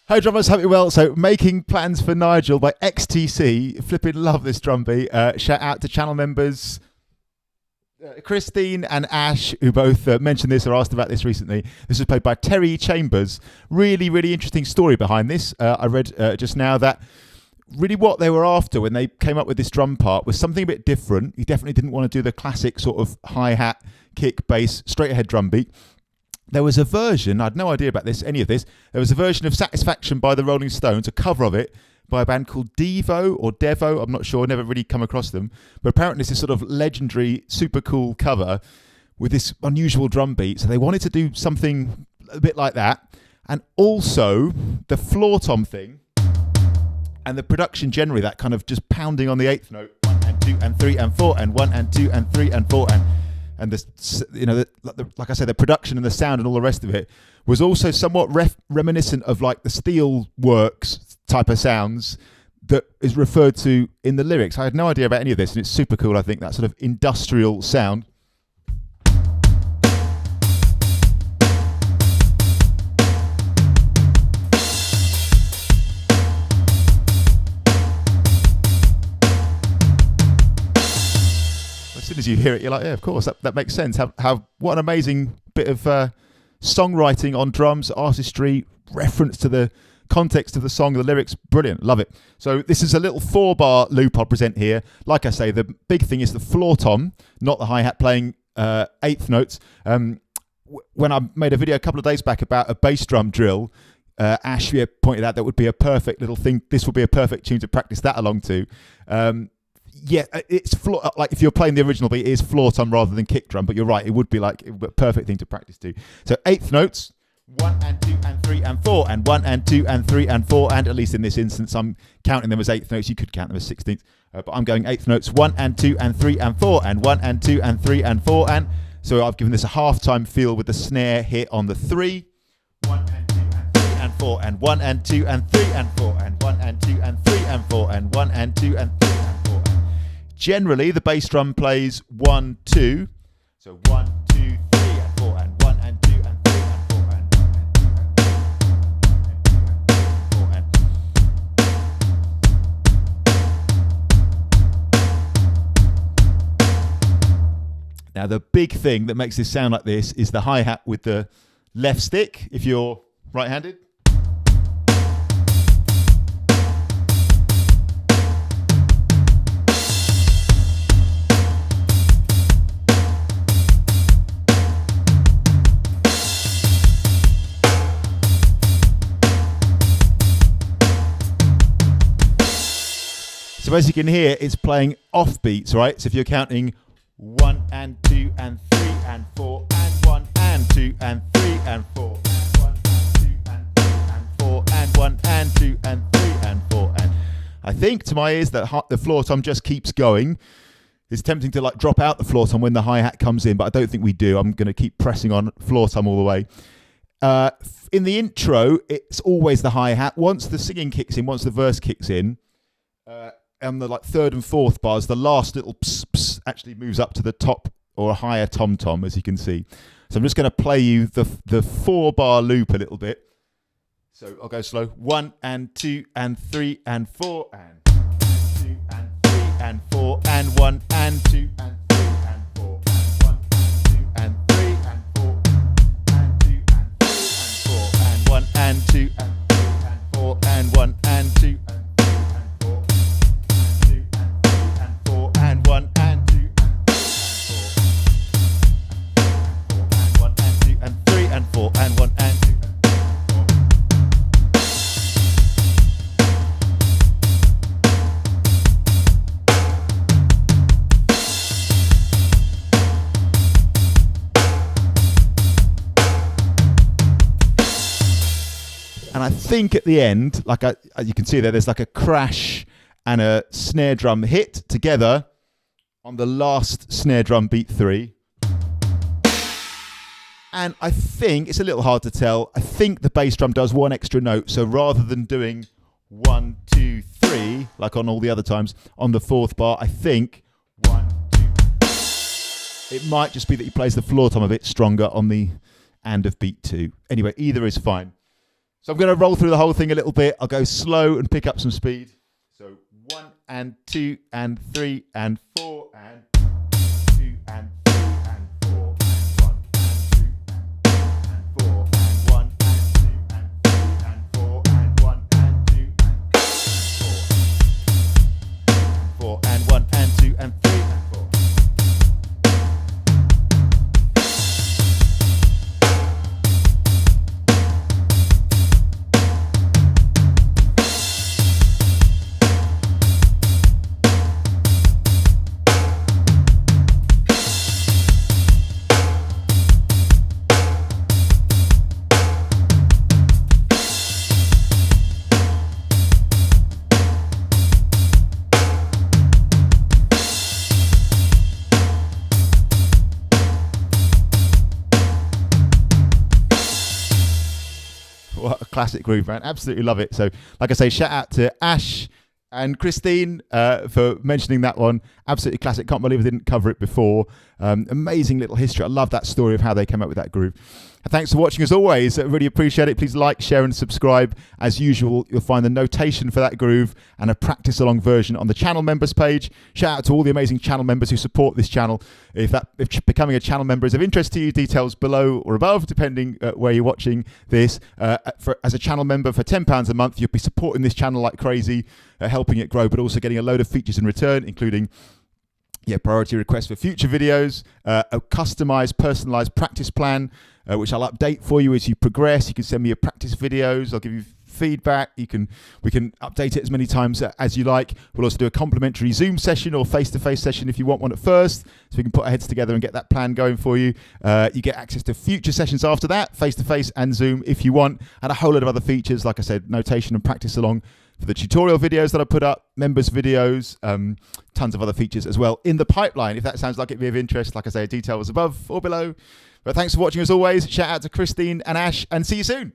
Hi drummers, hope you're well. So Making Plans for Nigel by XTC. Flipping love this drum beat. Shout out to channel members Christine and Ash, who both mentioned this or asked about this recently. This was played by Terry Chambers. Really, really interesting story behind this. I read just now that really what they were after when they came up with this drum part was something a bit different. He definitely didn't want to do the classic sort of hi-hat, kick, bass, straight ahead drum beat. There was a version, I had no idea about this, any of this. There was a version of Satisfaction by the Rolling Stones, a cover of it by a band called Devo or Devo, I'm not sure, never really come across them. But apparently it's this sort of legendary, super cool cover with this unusual drum beat. So they wanted to do something a bit like that. And also the floor tom thing and the production generally, that kind of just pounding on the eighth note, 1 and 2 and 3 and 4 and 1 and 2 and 3 and 4 and this, you know, like I said, the production and the sound and all the rest of it was also somewhat reminiscent of like the steel works type of sounds that is referred to in the lyrics. I had no idea about any of this, and it's super cool. I think that sort of industrial sound. As soon as you hear it, you're like, yeah, of course, that makes sense. What an amazing bit of songwriting on drums, artistry, reference to the context of the song, the lyrics, brilliant, love it. So this is a little 4-bar loop I'll present here. Like I say, the big thing is the floor tom, not the hi-hat playing eighth notes. When I made a video a couple of days back about a bass drum drill, Ash pointed out that would be a perfect little thing. This would be a perfect tune to practice that along to. Yeah, it's like if you're playing the original beat, it is floor tom rather than kick drum. But you're right, it would be like a perfect thing to practice to. So eighth notes, 1 and 2 and 3 and 4 and 1 and 2 and 3 and 4, and at least in this instance, I'm counting them as eighth notes. You could count them as 16th, but I'm going eighth notes, 1 and 2 and 3 and 4 and 1 and 2 and 3 and 4, and so I've given this a half-time feel with the snare hit on the 3, 1 and 2 and 3 and 4 and 1 and 2 and 3 and 4 and 1 and 2 and 3 and 4 and 1 and 2 and 3 and 4. Generally, the bass drum plays 1, 2. So 1, 2, 3 and 4 and 1 and 2 and 3 and 4 and 1 and 2 and 4 and. Now the big thing that makes this sound like this is the hi-hat with the left stick, if you're right-handed. So as you can hear, it's playing off beats, right? So if you're counting 1 and 2 and 3 and 4 and 1 and 2 and 3 and 4 and 1 and 2 and 3 and 4 and 1 and 2 and 3 and 4 and I think to my ears that the floor tom just keeps going. It's tempting to like drop out the floor tom when the hi-hat comes in, but I don't think we do. I'm going to keep pressing on floor tom all the way. In the intro, it's always the hi-hat. Once the singing kicks in, once the verse kicks in, on the like third and fourth bars, the last little pss, pss actually moves up to the top or a higher tom-tom, as you can see. So I'm just going to play you the 4-bar loop a little bit. So I'll go slow. 1 and 2 and 3 and 4 and 2 and 3 and 4 and 1 and 2 and 3 and 4 and 1 and 2 and 3 and 4 and 2 and 3 and 4 and 1 and 2 and 3 and 4 and 1 and 2 and 1 and 2 and 3 and 4 and 1 and 2 and 4. And I think at the end, like you can see there's like a crash and a snare drum hit together on the last snare drum beat 3. And I think, it's a little hard to tell, I think the bass drum does one extra note. So rather than doing 1, 2, 3, like on all the other times, on the fourth bar, I think 1, 2. It might just be that he plays the floor tom a bit stronger on the and of beat 2. Anyway, either is fine. So I'm going to roll through the whole thing a little bit. I'll go slow and pick up some speed. So 1 and 2 and 3 and 4 and 2 and 3 and 4 and 1 and 2 and 4 and 1 and 2 and 4 and 1 and 2 and 3 and 4. What a classic groove, man. Absolutely love it. So, like I say, shout out to Ash and Christine for mentioning that one. Absolutely classic. Can't believe I didn't cover it before. Amazing little history. I love that story of how they came up with that groove. And thanks for watching as always. I really appreciate it. Please like, share and subscribe. As usual, you'll find the notation for that groove and a practice along version on the channel members page. Shout out to all the amazing channel members who support this channel. If becoming a channel member is of interest to you, details below or above, depending where you're watching this. As a channel member for £10 a month, you'll be supporting this channel like crazy, helping it grow, but also getting a load of features in return, including priority requests for future videos, a customized, personalized practice plan, which I'll update for you as you progress. You can send me your practice videos. I'll give you feedback. We can update it as many times as you like. We'll also do a complimentary Zoom session or face-to-face session if you want one at first, so we can put our heads together and get that plan going for you. You get access to future sessions after that, face-to-face and Zoom if you want, and a whole lot of other features, like I said, notation and practice along for the tutorial videos that I put up, members videos, tons of other features as well in the pipeline. If that sounds like it'd be of interest, like I say, details above or below. But thanks for watching as always. Shout out to Christine and Ash, and see you soon.